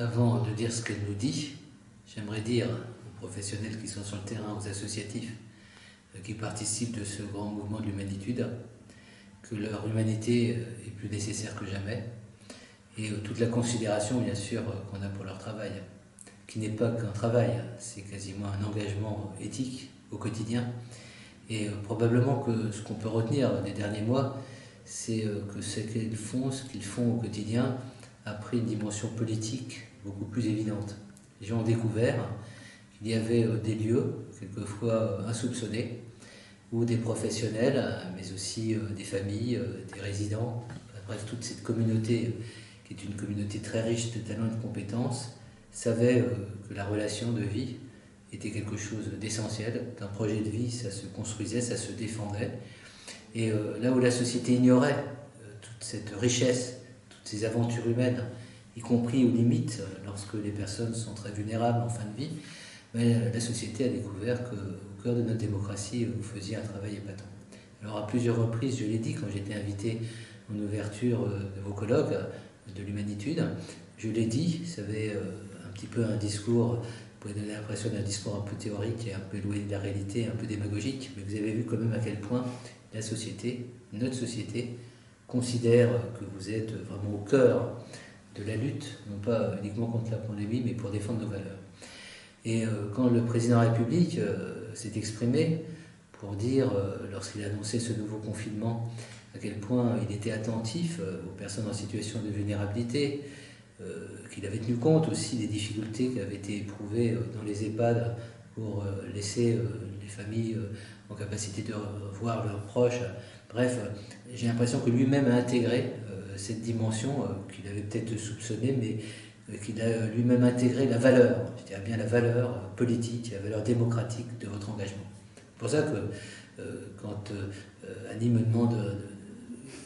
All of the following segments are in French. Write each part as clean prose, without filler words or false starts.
Avant de dire ce qu'elle nous dit, j'aimerais dire aux professionnels qui sont sur le terrain, aux associatifs qui participent de ce grand mouvement de l'humanitude, que leur humanité est plus nécessaire que jamais, et toute la considération, bien sûr, qu'on a pour leur travail, qui n'est pas qu'un travail, c'est quasiment un engagement éthique au quotidien. Et probablement que ce qu'on peut retenir des derniers mois, c'est que ce qu'ils font au quotidien, a pris une dimension politique beaucoup plus évidente. Les gens ont découvert qu'il y avait des lieux, quelquefois insoupçonnés, où des professionnels, mais aussi des familles, des résidents, bref, toute cette communauté qui est une communauté très riche de talents et de compétences, savaient que la relation de vie était quelque chose d'essentiel. D'un projet de vie, ça se construisait, ça se défendait. Et là où la société ignorait toute cette richesse, toutes ces aventures humaines, y compris aux limites, lorsque les personnes sont très vulnérables en fin de vie, mais la société a découvert qu'au cœur de notre démocratie, vous faisiez un travail épatant. Alors à plusieurs reprises, je l'ai dit quand j'étais invité en ouverture de vos colloques de l'humanitude, je l'ai dit, ça avait un petit peu un discours, vous pouvez donner l'impression d'un discours un peu théorique et un peu éloigné de la réalité, un peu démagogique, mais vous avez vu quand même à quel point la société, notre société, considère que vous êtes vraiment au cœur de la lutte, non pas uniquement contre la pandémie, mais pour défendre nos valeurs. Et quand le président de la République s'est exprimé pour dire, lorsqu'il a annoncé ce nouveau confinement, à quel point il était attentif aux personnes en situation de vulnérabilité, qu'il avait tenu compte aussi des difficultés qui avaient été éprouvées dans les EHPAD pour laisser les familles en capacité de voir leurs proches. Bref, j'ai l'impression que lui-même a intégré cette dimension qu'il avait peut-être soupçonnée, mais qu'il a lui-même intégré la valeur, c'est-à-dire bien la valeur politique, la valeur démocratique de votre engagement. C'est pour ça que quand Annie me demande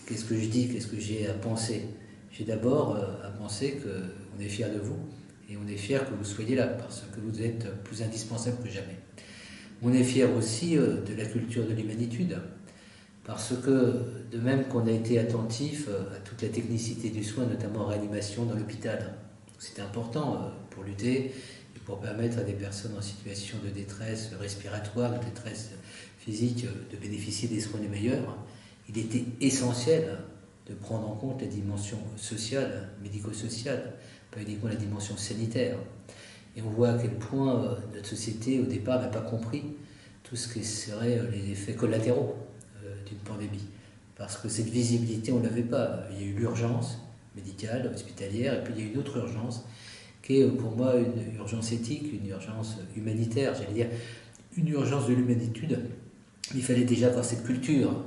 qu'est-ce que je dis, qu'est-ce que j'ai à penser, j'ai d'abord à penser qu'on est fiers de vous et on est fiers que vous soyez là parce que vous êtes plus indispensable que jamais. On est fiers aussi de la culture de l'humanitude parce que de même qu'on a été attentif à toute la technicité du soin, notamment en réanimation dans l'hôpital, c'était important pour lutter et pour permettre à des personnes en situation de détresse respiratoire, de détresse physique, de bénéficier des soins les meilleurs. Il était essentiel de prendre en compte la dimension sociale, médico-sociale, pas uniquement la dimension sanitaire. Et on voit à quel point notre société, au départ, n'a pas compris tout ce qui serait les effets collatéraux d'une pandémie. Parce que cette visibilité, on ne l'avait pas. Il y a eu l'urgence médicale, hospitalière, et puis il y a une autre urgence, qui est pour moi une urgence éthique, une urgence humanitaire, j'allais dire une urgence de l'humanitude. Il fallait déjà avoir cette culture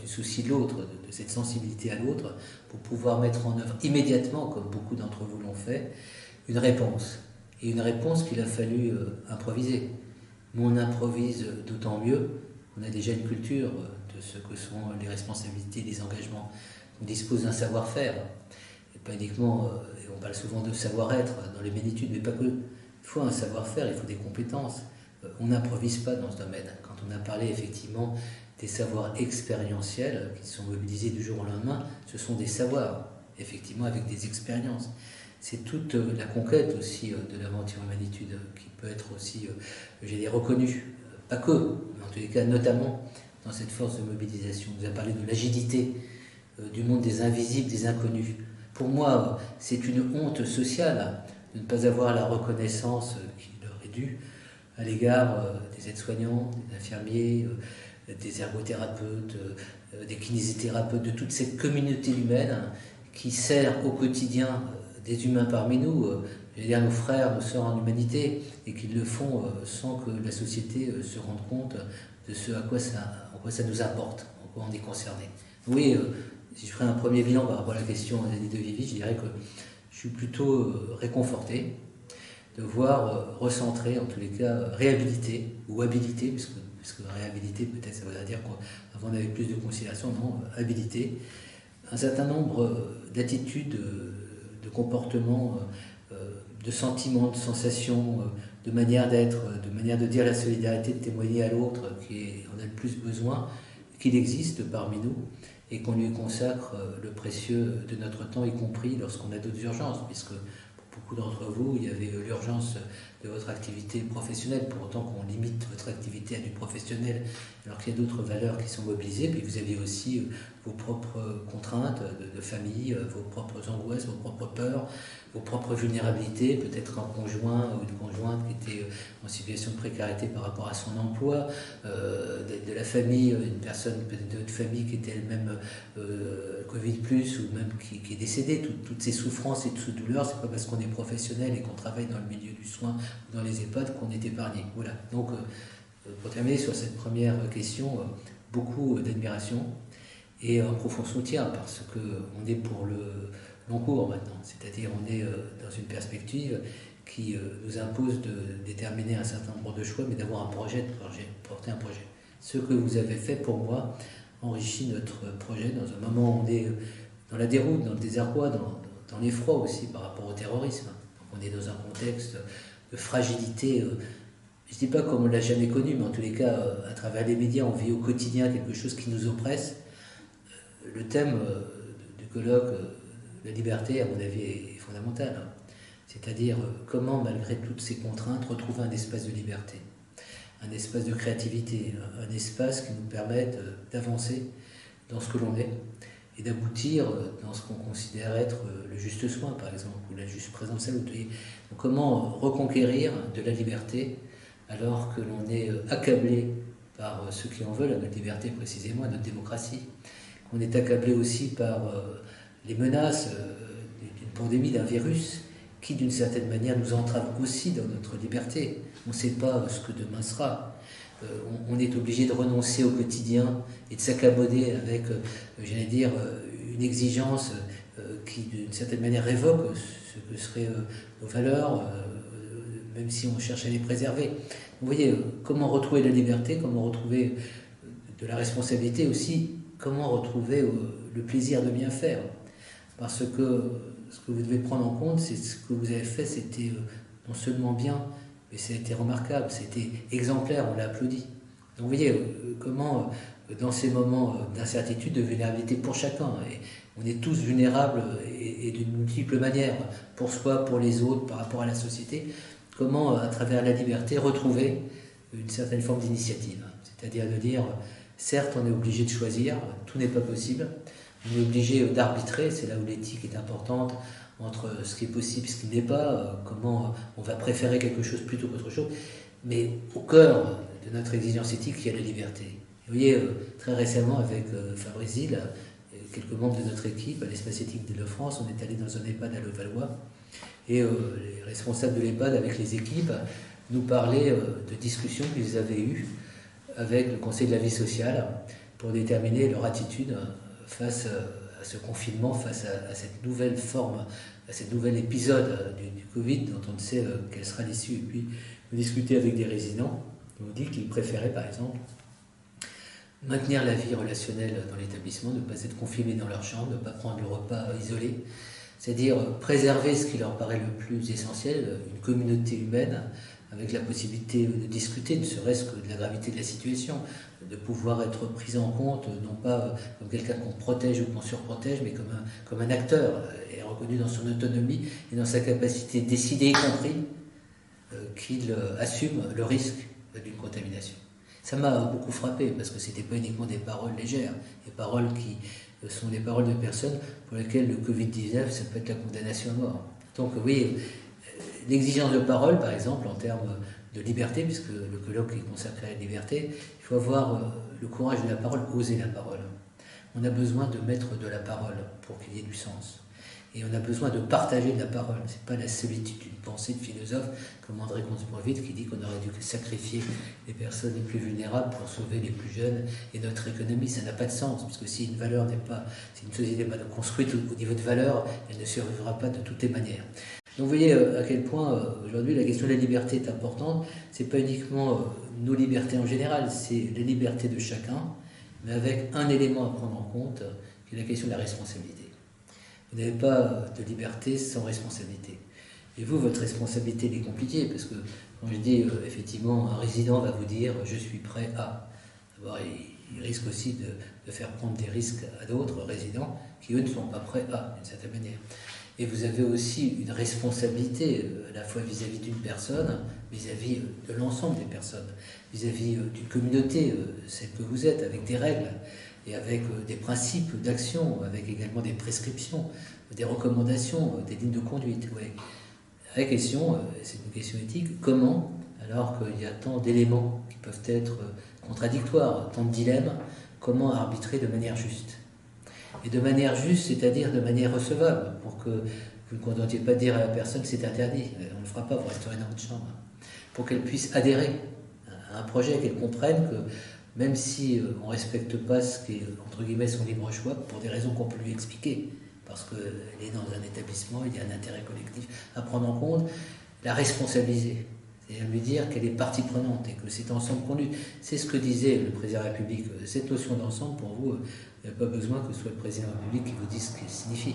du souci de l'autre, de cette sensibilité à l'autre, pour pouvoir mettre en œuvre immédiatement, comme beaucoup d'entre vous l'ont fait, une réponse. Et une réponse qu'il a fallu improviser. Mais on improvise d'autant mieux qu'on a déjà une culture de ce que sont les responsabilités, les engagements. On dispose d'un savoir-faire, et pas uniquement, et on parle souvent de savoir-être dans les l'humanitude, mais pas que. Il faut un savoir-faire, il faut des compétences. On n'improvise pas dans ce domaine. Quand on a parlé effectivement des savoirs expérientiels qui sont mobilisés du jour au lendemain, ce sont des savoirs, effectivement, avec des expériences. C'est toute la conquête aussi de l'aventure humanitude qui peut être aussi, reconnue. Pas que, mais en tous les cas, notamment dans cette force de mobilisation. On nous a parlé de l'agilité du monde des invisibles, des inconnus. Pour moi, c'est une honte sociale de ne pas avoir la reconnaissance qui leur est due à l'égard des aides-soignants, des infirmiers, des ergothérapeutes, des kinésithérapeutes, de toute cette communauté humaine qui sert au quotidien des humains parmi nous, nos frères, nos sœurs en humanité, et qui le font sans que la société se rende compte de ce en quoi ça nous apporte, en quoi on est concerné. Oui, si je ferais un premier bilan par rapport à la question d'Annie de Vivi, je dirais que je suis plutôt réconforté de voir recentrer, en tous les cas réhabiliter ou habiliter, puisque réhabiliter peut-être ça voudrait dire qu'avant on avait plus de considération, non, habiliter un certain nombre d'attitudes, de comportements, de sentiments, de sensations, de manière d'être, de manière de dire la solidarité, de témoigner à l'autre qui en a le plus besoin, qu'il existe parmi nous et qu'on lui consacre le précieux de notre temps, y compris lorsqu'on a d'autres urgences, puisque pour beaucoup d'entre vous, il y avait l'urgence de votre activité professionnelle, pour autant qu'on limite votre activité à du professionnel, alors qu'il y a d'autres valeurs qui sont mobilisées, puis vous aviez aussi vos propres contraintes de famille, vos propres angoisses, vos propres peurs, vos propres vulnérabilités, peut-être un conjoint ou une conjointe qui était en situation de précarité par rapport à son emploi, de la famille, une personne peut-être de votre famille qui était elle-même Covid+, ou même qui est décédée. Toutes ces souffrances et toutes ces douleurs, c'est pas parce qu'on est professionnel et qu'on travaille dans le milieu du soin ou dans les EHPAD qu'on est épargné. Voilà. Donc, pour terminer sur cette première question, beaucoup d'admiration et un profond soutien, parce qu'on est pour le long cours maintenant, c'est-à-dire on est dans une perspective qui nous impose de déterminer un certain nombre de choix, mais d'avoir un projet, porter un projet. Ce que vous avez fait pour moi enrichit notre projet dans un moment où on est dans la déroute, dans le désarroi, dans l'effroi aussi par rapport au terrorisme. Donc on est dans un contexte de fragilité, je ne dis pas comme on ne l'a jamais connu, mais en tous les cas, à travers les médias, on vit au quotidien quelque chose qui nous oppresse. Le thème du colloque, la liberté, à mon avis, est fondamental. C'est-à-dire comment, malgré toutes ces contraintes, retrouver un espace de liberté, un espace de créativité, un espace qui nous permette d'avancer dans ce que l'on est et d'aboutir dans ce qu'on considère être le juste soin, par exemple, ou la juste présence à l'autre. Donc, comment reconquérir de la liberté alors que l'on est accablé par ceux qui en veulent à notre liberté, précisément, à notre démocratie, qu'on est accablé aussi par les menaces d'une pandémie, d'un virus, qui d'une certaine manière nous entrave aussi dans notre liberté. On ne sait pas ce que demain sera. On est obligé de renoncer au quotidien et de s'accommoder avec, j'allais dire, une exigence qui d'une certaine manière révoque ce que seraient nos valeurs, même si on cherche à les préserver. Vous voyez, comment retrouver la liberté, comment retrouver de la responsabilité aussi, comment retrouver le plaisir de bien faire. Parce que ce que vous devez prendre en compte, c'est ce que vous avez fait, c'était non seulement bien, mais ça a été remarquable, c'était exemplaire, on l'a applaudi. Donc vous voyez comment, dans ces moments d'incertitude, de vulnérabilité pour chacun, et on est tous vulnérables et d'une multiples manières, pour soi, pour les autres, par rapport à la société, comment, à travers la liberté, retrouver une certaine forme d'initiative. C'est-à-dire de dire, certes, on est obligé de choisir, tout n'est pas possible, on est obligé d'arbitrer, c'est là où l'éthique est importante, entre ce qui est possible et ce qui n'est pas, comment on va préférer quelque chose plutôt qu'autre chose, mais au cœur de notre exigence éthique, il y a la liberté. Vous voyez, très récemment, avec Fabrice Zil, quelques membres de notre équipe, à l'Espace éthique d'Île-de-France, on est allé dans un EHPAD à Levallois, et les responsables de l'EHPAD, avec les équipes, nous parlaient de discussions qu'ils avaient eues avec le Conseil de la vie sociale pour déterminer leur attitude face à ce confinement, face à cette nouvelle forme, à ce nouvel épisode du Covid dont on ne sait quelle sera l'issue. Et puis, nous discuter avec des résidents, ils nous dit qu'ils préféraient, par exemple, maintenir la vie relationnelle dans l'établissement, ne pas être confinés dans leur chambre, ne pas prendre le repas isolé, c'est-à-dire préserver ce qui leur paraît le plus essentiel, une communauté humaine, avec la possibilité de discuter, ne serait-ce que de la gravité de la situation, de pouvoir être pris en compte, non pas comme quelqu'un qu'on protège ou qu'on surprotège, mais comme un acteur, et reconnu dans son autonomie et dans sa capacité de décider, y compris qu'il assume le risque d'une contamination. Ça m'a beaucoup frappé, parce que ce n'était pas uniquement des paroles légères, des paroles qui sont des paroles de personnes pour lesquelles le Covid-19, ça peut être la condamnation à mort. Donc oui, l'exigence de parole, par exemple, en termes de liberté, puisque le colloque est consacré à la liberté, il faut avoir le courage de la parole, oser la parole. On a besoin de mettre de la parole pour qu'il y ait du sens. Et on a besoin de partager de la parole. Ce n'est pas la solitude d'une pensée de philosophe comme André Comte-Sponville qui dit qu'on aurait dû sacrifier les personnes les plus vulnérables pour sauver les plus jeunes et notre économie. Ça n'a pas de sens, parce que si une valeur n'est pas, si une société n'est pas construite au niveau de valeur, elle ne survivra pas de toutes les manières. Donc vous voyez à quel point aujourd'hui la question de la liberté est importante. Ce n'est pas uniquement nos libertés en général, c'est la liberté de chacun, mais avec un élément à prendre en compte, qui est la question de la responsabilité. Vous n'avez pas de liberté sans responsabilité. Et vous, votre responsabilité, elle est compliquée, parce que quand je dis, effectivement, un résident va vous dire « je suis prêt à », d'abord, il risque aussi de faire prendre des risques à d'autres résidents qui, eux, ne sont pas prêts à, d'une certaine manière. Et vous avez aussi une responsabilité à la fois vis-à-vis d'une personne, vis-à-vis de l'ensemble des personnes, vis-à-vis d'une communauté, celle que vous êtes, avec des règles et avec des principes d'action, avec également des prescriptions, des recommandations, des lignes de conduite. Ouais. La question, c'est une question éthique, comment, alors qu'il y a tant d'éléments qui peuvent être contradictoires, tant de dilemmes, comment arbitrer de manière juste? Et de manière juste, c'est-à-dire de manière recevable, pour que vous ne contentiez pas de dire à la personne que c'est interdit, on ne le fera pas, vous resterez dans votre chambre, pour qu'elle puisse adhérer à un projet, qu'elle comprenne que même si on ne respecte pas ce qui est, entre guillemets, son libre choix, pour des raisons qu'on peut lui expliquer, parce qu'elle est dans un établissement, il y a un intérêt collectif à prendre en compte, la responsabiliser. C'est-à-dire lui dire qu'elle est partie prenante et que c'est ensemble qu'on lutte. C'est ce que disait le président de la République. Cette notion d'ensemble, pour vous, il n'y a pas besoin que ce soit le président de la République qui vous dise ce qu'elle signifie.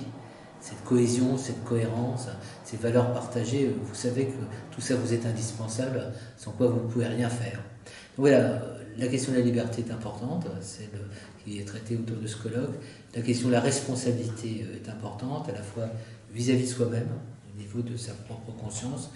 Cette cohésion, cette cohérence, ces valeurs partagées, vous savez que tout ça vous est indispensable, sans quoi vous ne pouvez rien faire. Donc voilà, la question de la liberté est importante, celle qui est traitée autour de ce colloque. La question de la responsabilité est importante, à la fois vis-à-vis de soi-même, au niveau de sa propre conscience,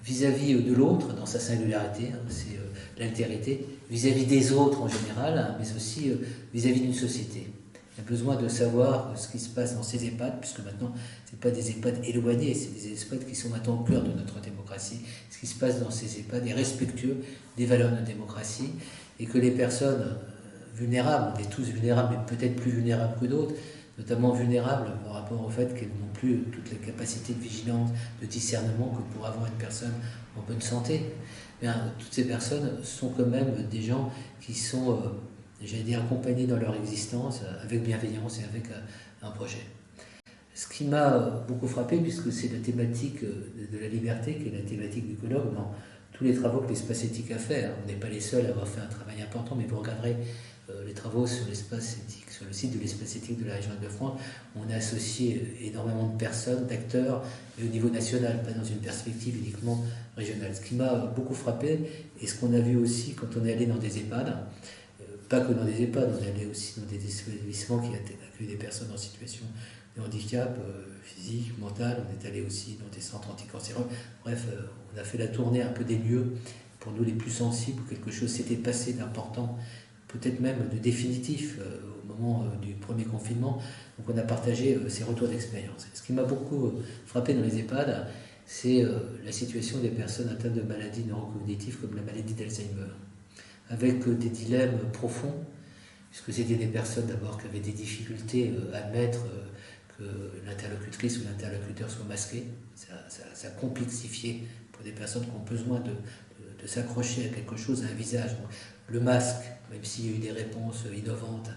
vis-à-vis de l'autre, dans sa singularité, c'est l'altérité, vis-à-vis des autres en général, mais aussi vis-à-vis d'une société. Il y a besoin de savoir ce qui se passe dans ces EHPAD, puisque maintenant, ce n'est pas des EHPAD éloignés, c'est des EHPAD qui sont maintenant au cœur de notre démocratie. Ce qui se passe dans ces EHPAD est respectueux des valeurs de notre démocratie, et que les personnes vulnérables, on est tous vulnérables, mais peut-être plus vulnérables que d'autres, notamment vulnérables par rapport au fait qu'elles n'ont plus toutes les capacités de vigilance, de discernement que pour avoir une personne en bonne santé. Bien, toutes ces personnes sont quand même des gens qui sont, j'allais dire, accompagnés dans leur existence avec bienveillance et avec un projet. Ce qui m'a beaucoup frappé, puisque c'est la thématique de la liberté, qui est la thématique du colloque, dans tous les travaux que l'espace éthique a fait. On n'est pas les seuls à avoir fait un travail important, mais vous regarderez les travaux sur l'espace éthique, sur le site de l'espace éthique de la région Île-de-France, on a associé énormément de personnes, d'acteurs, au niveau national, pas dans une perspective uniquement régionale. Ce qui m'a beaucoup frappé, et ce qu'on a vu aussi quand on est allé dans des EHPAD, pas que dans des EHPAD, on est allé aussi dans des établissements qui accueillent des personnes en situation de handicap physique, mental, on est allé aussi dans des centres anticancéreux. Bref, on a fait la tournée un peu des lieux, pour nous les plus sensibles, où quelque chose s'était passé d'important, peut-être même de définitif au moment du premier confinement. Donc on a partagé ces retours d'expérience. Ce qui m'a beaucoup frappé dans les EHPAD, c'est la situation des personnes atteintes de maladies neurocognitives comme la maladie d'Alzheimer, avec des dilemmes profonds, puisque c'était des personnes d'abord qui avaient des difficultés à admettre que l'interlocutrice ou l'interlocuteur soit masqué. Ça a complexifié pour des personnes qui ont besoin de s'accrocher à quelque chose, à un visage. Donc, le masque, même s'il y a eu des réponses innovantes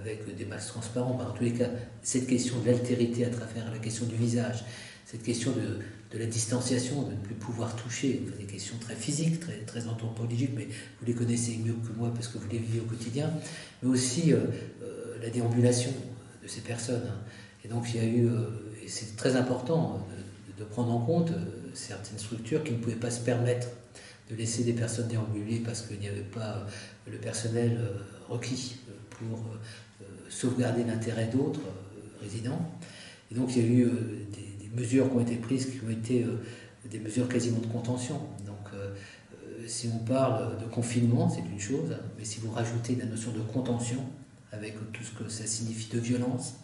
avec des masques transparents, en tous les cas, cette question de l'altérité à travers la question du visage, cette question de la distanciation, de ne plus pouvoir toucher, enfin, des questions très physiques, très anthropologiques, mais vous les connaissez mieux que moi parce que vous les vivez au quotidien, mais aussi la déambulation de ces personnes. Et donc il y a eu, et c'est très important de prendre en compte certaines structures qui ne pouvaient pas se permettre de laisser des personnes déambuler parce qu'il n'y avait pas le personnel requis pour sauvegarder l'intérêt d'autres résidents. Et donc il y a eu des mesures qui ont été prises, qui ont été des mesures quasiment de contention. Donc si on parle de confinement, c'est une chose, mais si vous rajoutez la notion de contention, avec tout ce que ça signifie de violence,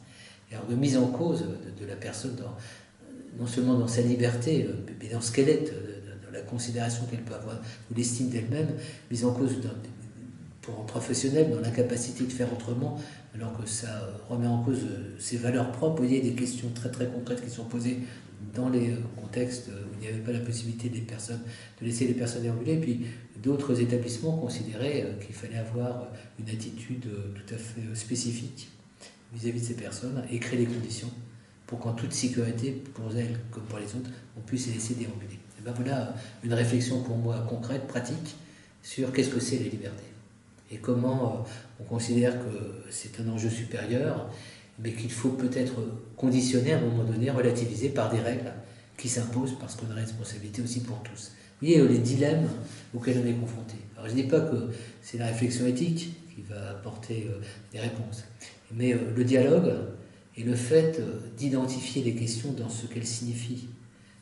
et alors de mise en cause de la personne, non seulement dans sa liberté, mais dans ce qu'elle est, dans la considération qu'elle peut avoir, ou l'estime d'elle-même, mise en cause pour un professionnel dans l'incapacité de faire autrement, alors que ça remet en cause ses valeurs propres. Il y a des questions très très concrètes qui sont posées dans les contextes où il n'y avait pas la possibilité de laisser les personnes déambuler. Et puis d'autres établissements considéraient qu'il fallait avoir une attitude tout à fait spécifique vis-à-vis de ces personnes et créer les conditions pour qu'en toute sécurité, pour elles comme pour les autres, on puisse les laisser déambuler. Et ben voilà une réflexion pour moi concrète, pratique, sur qu'est-ce que c'est la liberté. Et comment on considère que c'est un enjeu supérieur, mais qu'il faut peut-être conditionner à un moment donné, relativiser par des règles qui s'imposent parce qu'on a une responsabilité aussi pour tous. Vous voyez les dilemmes auxquels on est confronté. Alors je ne dis pas que c'est la réflexion éthique qui va apporter des réponses, mais le dialogue Et le fait d'identifier les questions dans ce qu'elles signifient,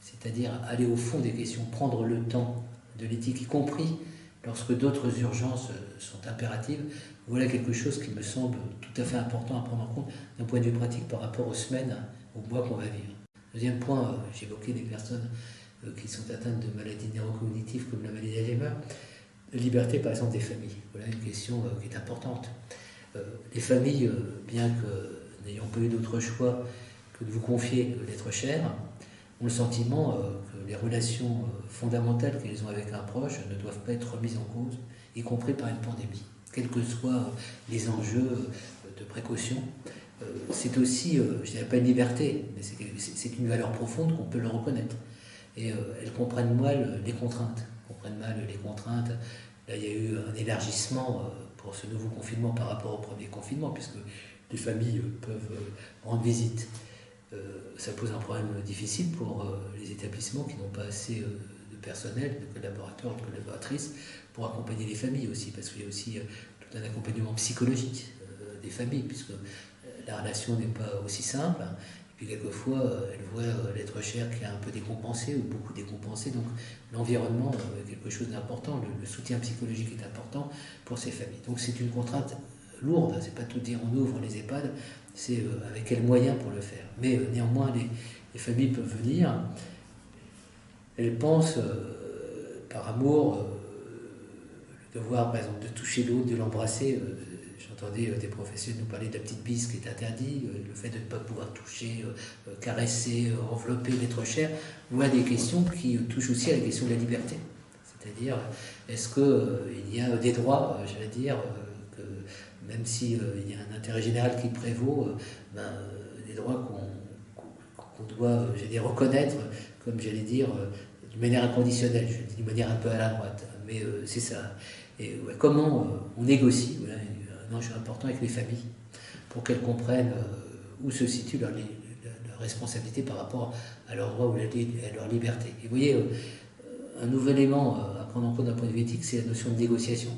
c'est-à-dire aller au fond des questions, prendre le temps de l'éthique, y compris lorsque d'autres urgences sont impératives, voilà quelque chose qui me semble tout à fait important à prendre en compte d'un point de vue pratique par rapport aux semaines, aux mois qu'on va vivre. Deuxième point, j'évoquais les personnes qui sont atteintes de maladies neurocognitives comme la maladie d'Alzheimer. La liberté, par exemple, des familles. Voilà une question qui est importante. Les familles, bien que n'ayant pas eu d'autre choix que de vous confier l'être cher, ont le sentiment que les relations fondamentales qu'elles ont avec un proche ne doivent pas être remises en cause, y compris par une pandémie. Quels que soient les enjeux de précaution, c'est aussi, je ne dirais pas une liberté, mais c'est une valeur profonde qu'on peut le reconnaître. Et elles comprennent mal les contraintes. Là, il y a eu un élargissement pour ce nouveau confinement par rapport au premier confinement, puisque les familles peuvent rendre visite. Ça pose un problème difficile pour les établissements qui n'ont pas assez de personnel, de collaborateurs, de collaboratrices, pour accompagner les familles aussi, parce qu'il y a aussi tout un accompagnement psychologique des familles, puisque la relation n'est pas aussi simple. Et puis quelquefois, elles voient l'être cher qui est un peu décompensé ou beaucoup décompensé, donc l'environnement est quelque chose d'important, le soutien psychologique est important pour ces familles. Donc c'est une contrainte lourde, c'est pas tout dire on ouvre les EHPAD, c'est avec quels moyens pour le faire. Mais néanmoins, les familles peuvent venir, elles pensent par amour, le devoir par exemple de toucher l'autre, de l'embrasser. J'entendais des professionnels nous parler de la petite bise qui est interdite, le fait de ne pas pouvoir toucher, caresser, envelopper l'être cher, voilà des questions qui touchent aussi à la question de la liberté. C'est-à-dire, est-ce qu'il y a des droits, j'allais dire, que même s'il y a un intérêt général qui prévaut, des droits qu'on doit, j'allais dire, reconnaître, comme j'allais dire, d'une manière inconditionnelle, je dis d'une manière un peu à la droite, mais c'est ça. Et comment on négocie, voilà, un enjeu important avec les familles, pour qu'elles comprennent où se situe leur responsabilité par rapport à leurs droits ou à leur liberté. Et vous voyez, un nouvel élément à prendre en compte d'un point de vue éthique, c'est la notion de négociation.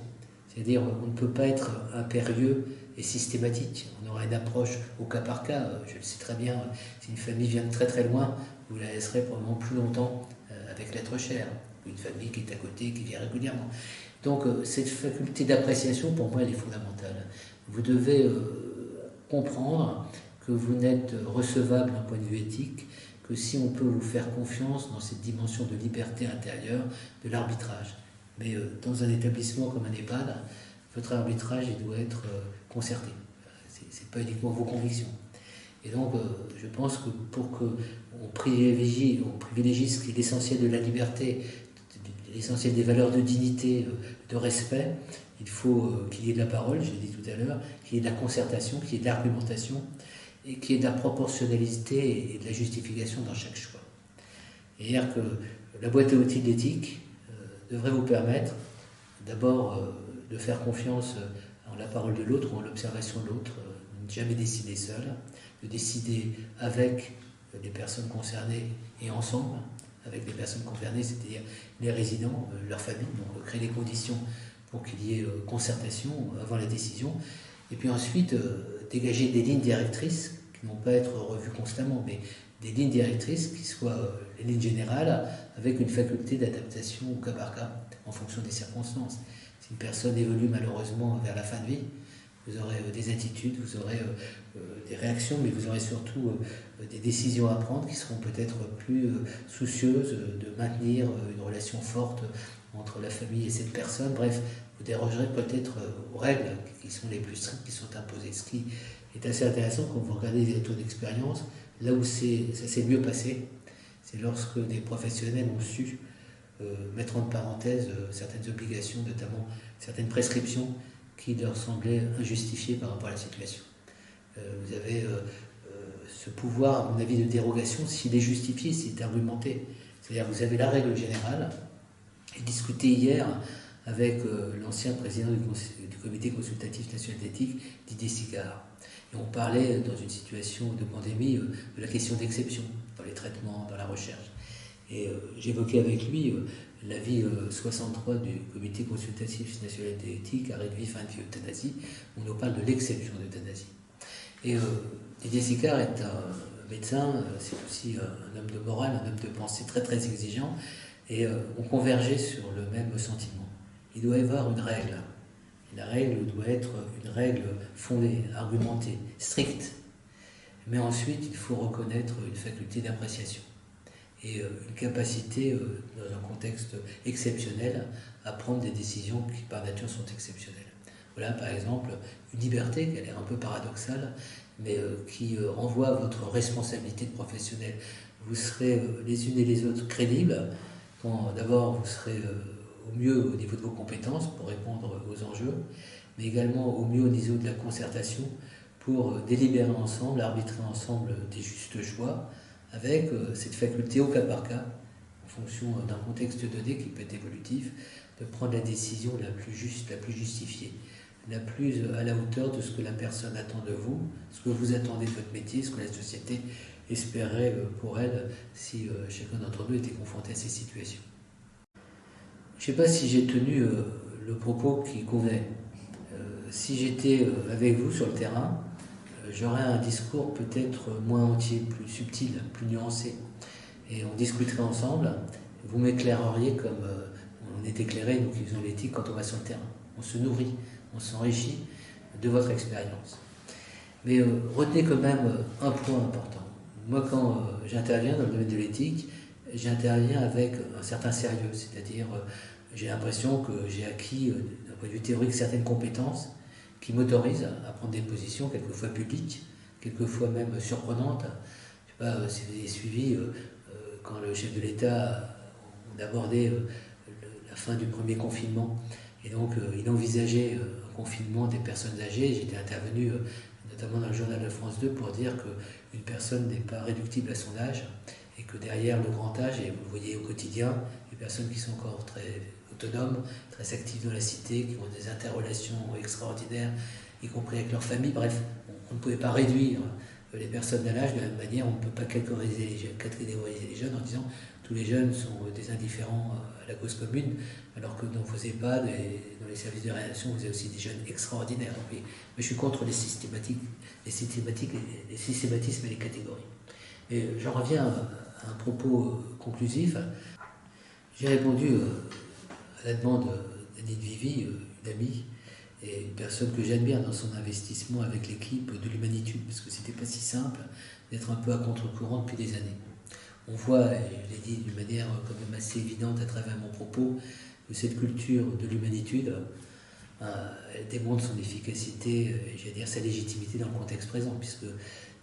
C'est-à-dire, on ne peut pas être impérieux et systématique. On aura une approche au cas par cas. Je le sais très bien, si une famille vient de très très loin, vous la laisserez probablement plus longtemps avec l'être cher. Une famille qui est à côté, qui vient régulièrement. Donc cette faculté d'appréciation, pour moi, elle est fondamentale. Vous devez comprendre que vous n'êtes recevable d'un point de vue éthique que si on peut vous faire confiance dans cette dimension de liberté intérieure, de l'arbitrage. Mais dans un établissement comme un EHPAD, votre arbitrage il doit être concerté. C'est pas uniquement vos convictions. Et donc, je pense que pour qu'on privilégie ce qui est l'essentiel de la liberté, l'essentiel des valeurs de dignité, de respect, il faut qu'il y ait de la parole, je l'ai dit tout à l'heure, qu'il y ait de la concertation, qu'il y ait de l'argumentation, et qu'il y ait de la proportionnalité et de la justification dans chaque choix. C'est-à-dire que la boîte à outils de l'éthique devrait vous permettre d'abord de faire confiance en la parole de l'autre ou en l'observation de l'autre, ne jamais décider seul, de décider avec les personnes concernées et ensemble, avec les personnes concernées, c'est-à-dire les résidents, leur famille, donc créer les conditions pour qu'il y ait concertation avant la décision, et puis ensuite dégager des lignes directrices qui ne vont pas être revues constamment, mais des lignes directrices qui soient les lignes générales avec une faculté d'adaptation au cas par cas en fonction des circonstances. Si une personne évolue malheureusement vers la fin de vie, vous aurez des attitudes, vous aurez des réactions, mais vous aurez surtout des décisions à prendre qui seront peut-être plus soucieuses de maintenir une relation forte entre la famille et cette personne. Bref, vous dérogerez peut-être aux règles qui sont les plus strictes qui sont imposées. Ce qui est assez intéressant quand vous regardez les retours d'expérience, là où ça s'est mieux passé, c'est lorsque des professionnels ont su mettre en parenthèse certaines obligations, notamment certaines prescriptions qui leur semblaient injustifiées par rapport à la situation. Vous avez ce pouvoir, à mon avis, de dérogation, s'il est justifié, s'il est argumenté. C'est-à-dire que vous avez la règle générale. J'ai discuté hier avec l'ancien président du comité consultatif national d'éthique, Didier Sigard. Et on parlait, dans une situation de pandémie, de la question d'exception, dans les traitements, dans la recherche. Et j'évoquais avec lui l'avis 63 du comité consultatif national d'éthique, arrêt de vie, fin de vie, euthanasie, où on nous parle de l'exception d'euthanasie. Et Didier Sicard est un médecin, c'est aussi un homme de morale, un homme de pensée très très exigeant, et on convergeait sur le même sentiment. Il doit y avoir une règle. La règle doit être une règle fondée, argumentée, stricte. Mais ensuite, il faut reconnaître une faculté d'appréciation et une capacité, dans un contexte exceptionnel, à prendre des décisions qui par nature sont exceptionnelles. Voilà par exemple une liberté qui a l'air un peu paradoxale, mais qui renvoie à votre responsabilité de professionnel. Vous serez les unes et les autres crédibles, quand d'abord vous serez au mieux au niveau de vos compétences pour répondre aux enjeux, mais également au mieux au niveau de la concertation pour délibérer ensemble, arbitrer ensemble des justes choix, avec cette faculté au cas par cas, en fonction d'un contexte donné qui peut être évolutif, de prendre la décision la plus juste, la plus justifiée, la plus à la hauteur de ce que la personne attend de vous, ce que vous attendez de votre métier, ce que la société espérait pour elle si chacun d'entre nous était confronté à ces situations. Je ne sais pas si j'ai tenu le propos qui convenait. Si j'étais avec vous sur le terrain, j'aurais un discours peut-être moins entier, plus subtil, plus nuancé. Et on discuterait ensemble, vous m'éclaireriez comme on est éclairé, nous qui faisons l'éthique, quand on va sur le terrain. On se nourrit, on s'enrichit de votre expérience. Mais retenez quand même un point important. Moi, quand j'interviens dans le domaine de l'éthique, j'interviens avec un certain sérieux, c'est-à-dire j'ai l'impression que j'ai acquis, d'un point de vue théorique, certaines compétences qui m'autorisent à prendre des positions, quelquefois publiques, quelquefois même surprenantes. Je ne sais pas si vous avez suivi, quand le chef de l'État on abordait la fin du premier confinement, et donc il envisageait un confinement des personnes âgées. J'étais intervenu notamment dans le journal de France 2 pour dire qu'une personne n'est pas réductible à son âge, et que derrière le grand âge, et vous le voyez au quotidien, les personnes qui sont encore très autonomes, très actives dans la cité, qui ont des interrelations extraordinaires, y compris avec leur famille. Bref, on ne pouvait pas réduire les personnes d'un âge de la même manière. On ne peut pas catégoriser les jeunes en disant tous les jeunes sont des indifférents à la cause commune, alors que dans vos EHPAD et dans les services de réanimation, vous avez aussi des jeunes extraordinaires. Mais je suis contre les systématismes et les catégories. Et j'en reviens à un propos conclusif. J'ai répondu à la demande d'Annie Vivi, une amie, et une personne que j'admire dans son investissement avec l'équipe de l'Humanitude, parce que c'était pas si simple d'être un peu à contre-courant depuis des années. On voit, et je l'ai dit d'une manière quand même assez évidente à travers mon propos, que cette culture de l'Humanitude, elle démontre son efficacité, j'allais dire sa légitimité dans le contexte présent, puisque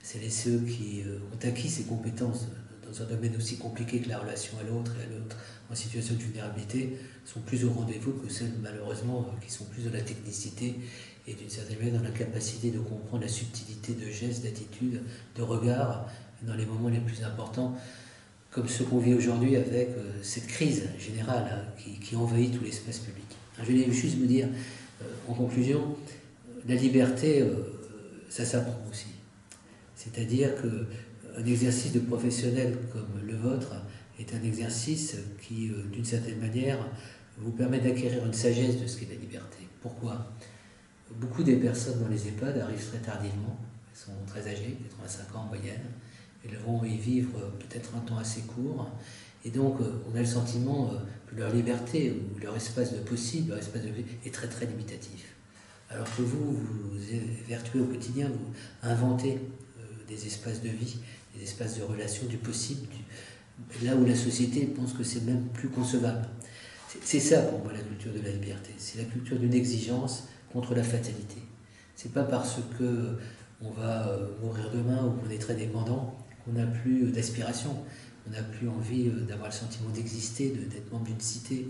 c'est ceux qui ont acquis ces compétences dans un domaine aussi compliqué que la relation à l'autre et à l'autre en situation de vulnérabilité sont plus au rendez-vous que celles malheureusement qui sont plus dans la technicité et d'une certaine manière dans la capacité de comprendre la subtilité de gestes, d'attitudes, de regards dans les moments les plus importants, comme ce qu'on vit aujourd'hui avec cette crise générale qui envahit tout l'espace public. Alors, je voulais juste vous dire, en conclusion, la liberté, ça s'apprend aussi. C'est-à-dire qu'un exercice de professionnel comme le vôtre est un exercice qui, d'une certaine manière, vous permet d'acquérir une sagesse de ce qu'est la liberté. Pourquoi ? Beaucoup des personnes dans les EHPAD arrivent très tardivement, elles sont très âgées, 85 ans en moyenne, elles vont y vivre peut-être un temps assez court, et donc on a le sentiment que leur liberté ou leur espace de possible, leur espace de vie est très très limitatif. Alors que vous évertuez au quotidien, vous inventez des espaces de vie, des espaces de relation, du possible, là où la société pense que c'est même plus concevable. C'est ça pour moi la culture de la liberté, c'est la culture d'une exigence contre la fatalité. C'est pas parce que on va mourir demain ou qu'on est très dépendant qu'on n'a plus d'aspiration, on n'a plus envie d'avoir le sentiment d'exister, d'être membre d'une cité,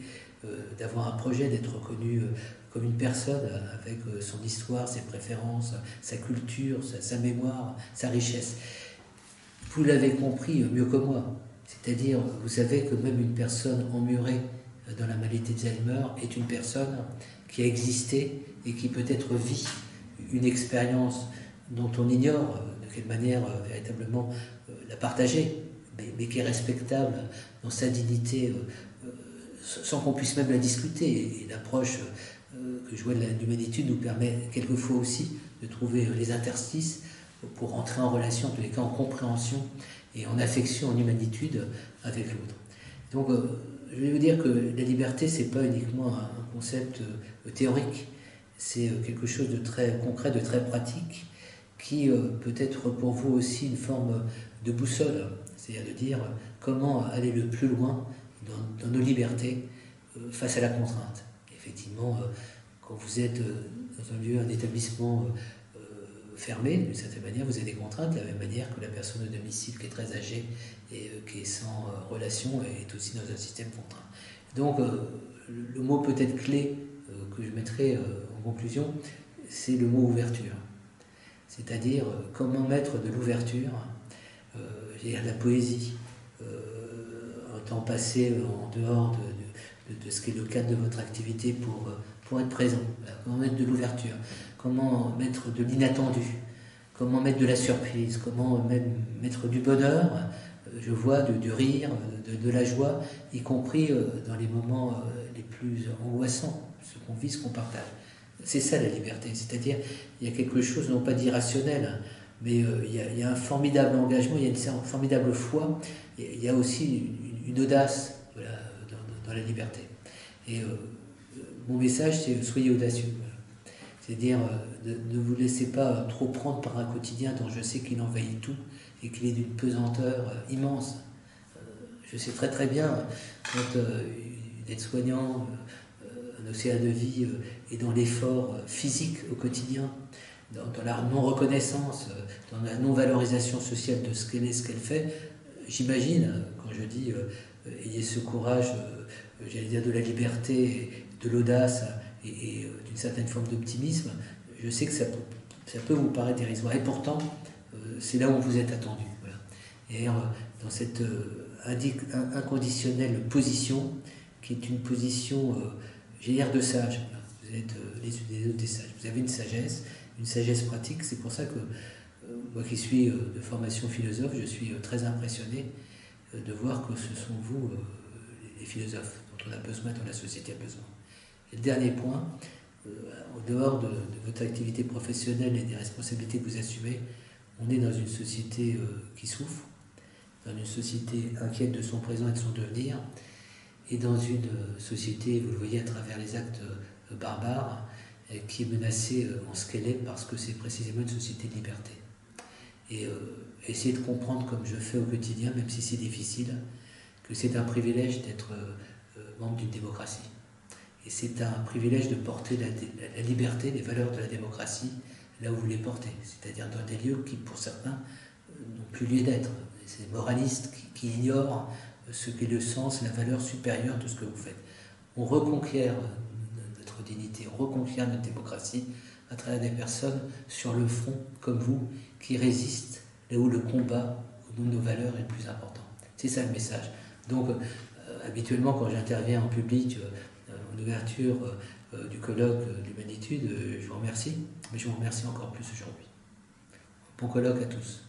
d'avoir un projet, d'être reconnu comme une personne avec son histoire, ses préférences, sa culture, sa mémoire, sa richesse. Vous l'avez compris mieux que moi, c'est-à-dire vous savez que même une personne emmurée dans la maladie d'Alzheimer est une personne qui a existé et qui peut-être vit une expérience dont on ignore de quelle manière véritablement la partager, mais qui est respectable dans sa dignité, sans qu'on puisse même la discuter. Et l'approche que je vois de l'humanitude nous permet quelquefois aussi de trouver les interstices pour entrer en relation, en tous les cas en compréhension et en affection, en humanitude avec l'autre. Donc je vais vous dire que la liberté, c'est pas uniquement un concept théorique, c'est quelque chose de très concret, de très pratique, qui peut être pour vous aussi une forme de boussole, c'est-à-dire de dire comment aller le plus loin dans nos libertés face à la contrainte. Effectivement, quand vous êtes dans un lieu, un établissement fermé, d'une certaine manière, vous avez des contraintes, de la même manière que la personne au domicile qui est très âgée et qui est sans relation est aussi dans un système contraint. Donc, le mot peut-être clé que je mettrai en conclusion, c'est le mot ouverture. C'est-à-dire comment mettre de l'ouverture, la poésie, un temps passé en dehors de ce qui est le cadre de votre activité pour être présent. Voilà. Comment mettre de l'ouverture, comment mettre de l'inattendu, comment mettre de la surprise, comment même mettre du bonheur, je vois du rire, de la joie, y compris dans les moments les plus angoissants, ce qu'on vit, ce qu'on partage. C'est ça la liberté, c'est-à-dire il y a quelque chose, non pas d'irrationnel, mais il y a un formidable engagement, il y a une formidable foi, il y a aussi une audace dans la liberté. Et mon message, c'est soyez audacieux. Voilà. C'est-à-dire ne vous laissez pas trop prendre par un quotidien dont je sais qu'il envahit tout et qu'il est d'une pesanteur immense. Je sais très très bien quand une aide-soignant, un océan de vie est dans l'effort physique au quotidien, dans la non-reconnaissance, dans la non-valorisation sociale de ce qu'elle est, ce qu'elle fait. J'imagine, quand je dis ayez ce courage, j'allais dire de la liberté, de l'audace et d'une certaine forme d'optimisme, je sais que ça peut vous paraître dérisoire. Et pourtant, c'est là où vous êtes attendu. Voilà. Et dans cette inconditionnelle position, qui est une position, j'allais dire de sage. Voilà. Vous êtes des sages. Vous avez une sagesse pratique. C'est pour ça que moi qui suis de formation philosophe, je suis très impressionné de voir que ce sont vous, les philosophes, dont on a besoin, dont la société a besoin. Et le dernier point, au dehors de votre activité professionnelle et des responsabilités que vous assumez, on est dans une société qui souffre, dans une société inquiète de son présent et de son devenir, et dans une société, vous le voyez à travers les actes barbares, qui est menacée en ce qu'elle est parce que c'est précisément une société de liberté. Et essayer de comprendre, comme je fais au quotidien, même si c'est difficile, que c'est un privilège d'être membre d'une démocratie. Et c'est un privilège de porter la liberté, les valeurs de la démocratie, là où vous les portez, c'est-à-dire dans des lieux qui, pour certains, n'ont plus lieu d'être. C'est des moralistes qui ignorent ce qu'est le sens, la valeur supérieure de ce que vous faites. On reconquiert notre dignité, on reconquiert notre démocratie à travers des personnes sur le front, comme vous, qui résistent là où le combat au nom de nos valeurs est le plus important. C'est ça le message. Donc, habituellement, quand j'interviens en public, en ouverture du colloque de l'humanitude, je vous remercie, mais je vous remercie encore plus aujourd'hui. Bon colloque à tous.